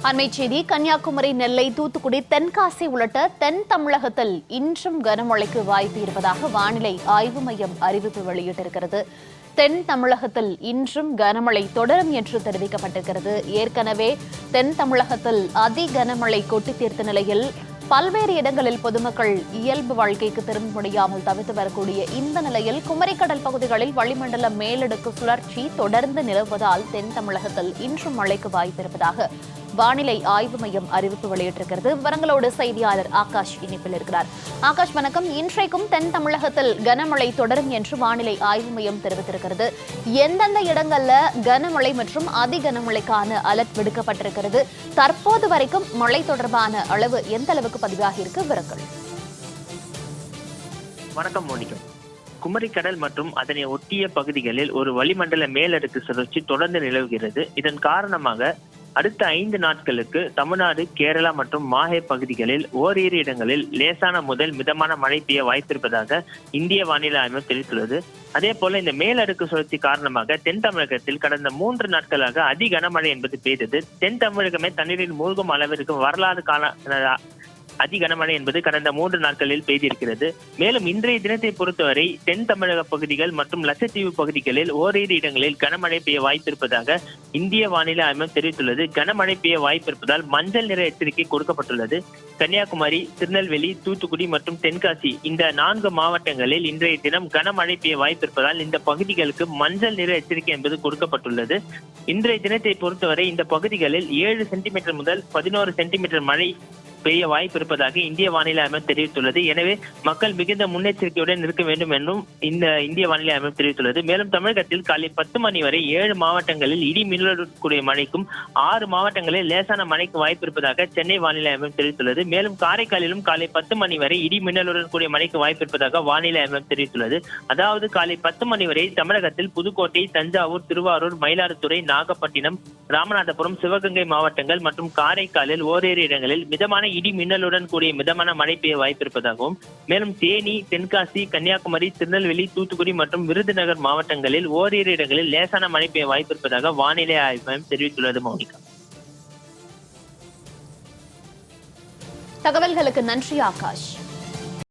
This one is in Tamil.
அண்மைச் செய்தி கன்னியாகுமரி, நெல்லை, தூத்துக்குடி, தென்காசி உள்ளிட்ட தென் தமிழகத்தில் இன்றும் கனமழைக்கு வாய்ப்பு இருப்பதாக வானிலை ஆய்வு மையம் அறிவிப்பு வெளியிட்டிருக்கிறது. தென் தமிழகத்தில் இன்றும் கனமழை தொடரும் என்று தெரிவிக்கப்பட்டிருக்கிறது. ஏற்கனவே தென் தமிழகத்தில் அதி கனமழை கொட்டி தீர்த்த நிலையில் பல்வேறு இடங்களில் பொதுமக்கள் இயல்பு வாழ்க்கைக்கு திரும்ப முடியாமல் தவித்து வரக்கூடிய இந்த நிலையில் குமரிக்கடல் பகுதிகளில் வளிமண்டல மேலடுக்கு சுழற்சி தொடர்ந்து நிலவுவதால் தென் தமிழகத்தில் இன்றும் மழைக்கு வாய்ப்பிருப்பதாக வானிலை ஆய்வு மையம் அறிவிப்பு வெளியிட்டிருக்கிறது. விவரங்களோடு செய்தியாளர் ஆகாஷ் இணைப்பில் இருக்கிறார். ஆகாஷ், வணக்கம். இன்றைக்கும் தென் தமிழகத்தில் கனமழை தொடரும் என்று வானிலை ஆய்வு மையம் தெரிவித்திருக்கிறது. எந்தெந்த இடங்கள்ல கனமழை மற்றும் அதி கனமழைக்கான அலர்ட் விடுக்கப்பட்டிருக்கிறது? தற்போது வரைக்கும் மழை தொடர்பான அளவு எந்த அளவுக்கு பதிவாகி இருக்கு? விவரங்கள். வணக்கம் மோனிகா. குமரிக்கடல் மற்றும் அதனை ஒட்டிய பகுதிகளில் ஒரு வளிமண்டல மேலடுக்கு சுழற்சி தொடர்ந்து நிலவுகிறது. இதன் காரணமாக அடுத்த 5 நாட்களுக்கு தமிழ்நாடு, கேரளா மற்றும் மாஹே பகுதிகளில் ஓரிரு இடங்களில் லேசான முதல் மிதமான மழை பெய்ய வாய்ப்பிருப்பதாக இந்திய வானிலை ஆய்வு தெரிவித்துள்ளது. அதே போல இந்த மேலடுக்கு சுழற்சி காரணமாக தென் தமிழகத்தில் கடந்த 3 நாட்களாக அதி கனமழை என்பது பெய்தது. தென் தமிழகமே தண்ணீரில் மூழ்கும் அளவிற்கு வரலாறு காண அதி கனமழை என்பது கடந்த 3 நாட்களில் பெய்திருக்கிறது. மேலும் இன்றைய தினத்தை பொறுத்தவரை தென் தமிழக பகுதிகள் மற்றும் லட்சத்தீவு பகுதிகளில் ஓரிரு இடங்களில் கனமழை பெய்ய வாய்ப்பிருப்பதாக இந்திய வானிலை ஆய்வு தெரிவித்துள்ளது. கனமழை பெய்ய வாய்ப்பிருப்பதால் மஞ்சள் நிற எச்சரிக்கை கொடுக்கப்பட்டுள்ளது. கன்னியாகுமரி, திருநெல்வேலி, தூத்துக்குடி மற்றும் தென்காசி இந்த 4 மாவட்டங்களில் இன்றைய தினம் கனமழை பெய்ய வாய்ப்பிருப்பதால் இந்த பகுதிகளுக்கு மஞ்சள் நிற எச்சரிக்கை என்பது கொடுக்கப்பட்டுள்ளது. இன்றைய தினத்தை பொறுத்தவரை இந்த பகுதிகளில் 7 சென்டிமீட்டர் முதல் 11 சென்டிமீட்டர் மழை பெய்ய வாய்ப்பு இருப்பதாக இந்திய வானிலை ஆய்வு தெரிவித்துள்ளது. எனவே மக்கள் மிகுந்த முன்னெச்சரிக்கையுடன் இருக்க வேண்டும் என்றும் இந்த இந்திய வானிலை ஆய்வு தெரிவித்துள்ளது. மேலும் தமிழகத்தில் காலை 10 மணி வரை 7 மாவட்டங்களில் இடி மின்னலுடன் கூடிய மழைக்கும் 6 மாவட்டங்களில் லேசான மழைக்கு வாய்ப்பு இருப்பதாக சென்னை வானிலை ஆய்வு தெரிவித்துள்ளது. மேலும் காரைக்காலிலும் காலை 10 மணி வரை இடி மின்னலுடன் கூடிய மழைக்கு வாய்ப்பு இருப்பதாக வானிலை ஆய்வு தெரிவித்துள்ளது. அதாவது காலை 10 மணி வரை தமிழகத்தில் புதுக்கோட்டை, தஞ்சாவூர், திருவாரூர், மயிலாடுதுறை, நாகப்பட்டினம், ராமநாதபுரம், சிவகங்கை மாவட்டங்கள் மற்றும் காரைக்காலில் ஓரிரு இடங்களில் மிதமான இடி மின்னலுடன் கூடிய மிதமான மழை பெய்ய வாய்ப்பிருப்பதாகவும், மேலும் தேனி, தென்காசி, கன்னியாகுமரி, திருநெல்வேலி, தூத்துக்குடி மற்றும் விருதுநகர் மாவட்டங்களில் ஓரிரு இடங்களில் லேசான மழை பெய்ய வாய்ப்பிருப்பதாக வானிலை ஆய்வு மையம் தெரிவித்துள்ளது. மௌனிகா, தகவல்களுக்கு நன்றி ஆகாஷ்.